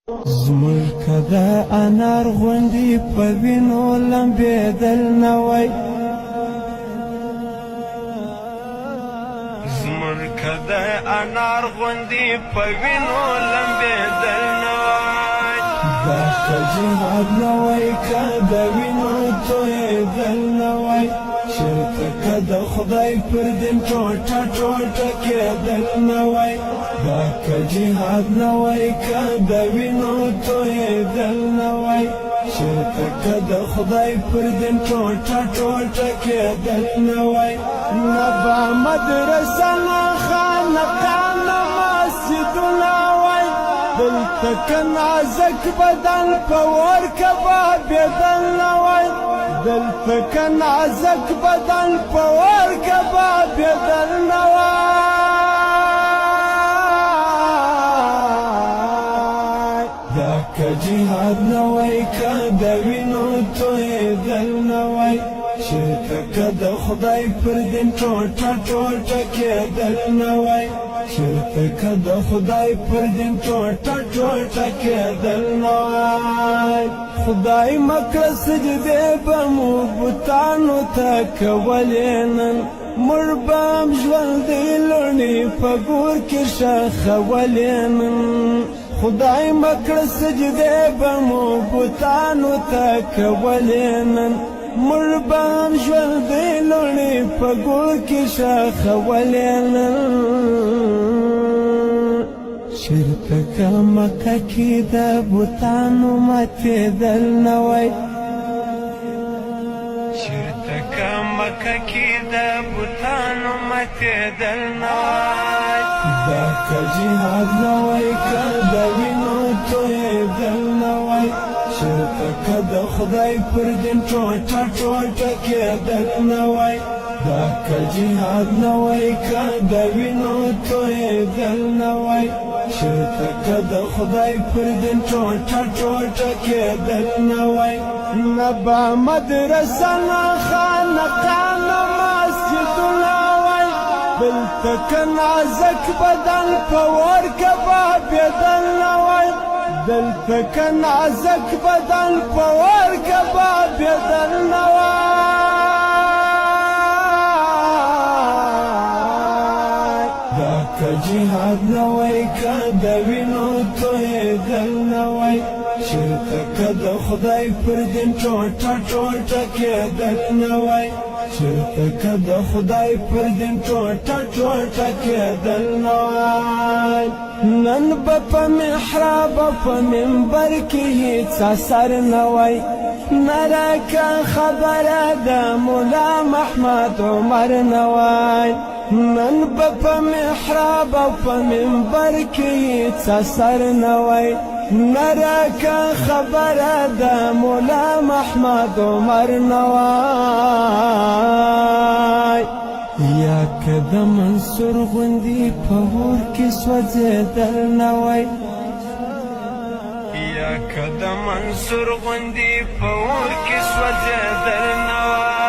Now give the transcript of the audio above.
زموږ کده انار غوندې په وینو لمبېدل نه وای، زموږ کده انار غوندې په وینو لمبېدل نه وای، دا که جهاد نه وای که د وینو تویېدل نه وای، چېرته که د خدای پر دین ټوټه ټوټه کېدل نه وای، دا که جهاد نه وای که د وینو تویېدل نه وای، چېرته که د خدای پر دین ټوټه ټوټه کېدل نه وای، نه به مدرسه نه خانقاه نه مسجدونه وای، دلته که نازک بدن په اور کبابېدل نه وای، دلته که نازک بدن په اور کبابېدل نه وای، دا که جهاد نه وای که د وینو تویېدل نه وای، چېرته که د خدای پر دین ټوټه ټوټه کېدل نه وای، چېرته که د خدای پر دین ټوټه ټوټه کېدل نه وای، خدای مکړه سجدې به مو بوتانو ته کولې نن، موږ به هم ژوندۍ لوڼې په ګور کې ښخولې نن، خدای مکړه سجدې به مو بوتانو ته کولې نن، موږ به هم ژوندۍ لوڼې په ګور کې ښخولې نن، چېرته که مکه کې د بوتانو ماتېدل نه وای، چېرته که مکه کې د بوتانو ماتېدل نه وای، دا که جهاد نه وای که د وینو تویېدل نه وای، چېرته که د خدای پر دین ټوټه ټوټه کېدل نه وای، دا که جهاد نه وای که د وینو تویېدل نه وای، چېرته که د خدای پر دین ټوټه ټوټه کېدل نه وای، نه به مدرسه نه خانقاه نه مسجدونه وای، دلته که نازک بدن په اور کبابېدل نه وای، دلته که نازک بدن په اور کبابېدل نه وای، دا که جهاد نه وای که د وینو تویېدل نه وای، چېرته که د خدای پر دین ټوټه ټوټه کېدل نه وای، چېرته که د خدای پر دین ټوټه ټوټه کېدل نه وای، نن به په محراب او په منبر کې هېڅ اثر نه وای، نه راکه خبره د ملا محمد عمر نه وای، نن به په محراب او په منبر کې هېڅ اثر نه وای، نه راکه خبره د ملا محمد عمر نه وای، یا که د منصور غوندې په اور کې سوځېدل نه وای، یا که د منصور غوندې په اور کې سوځېدل نه وای،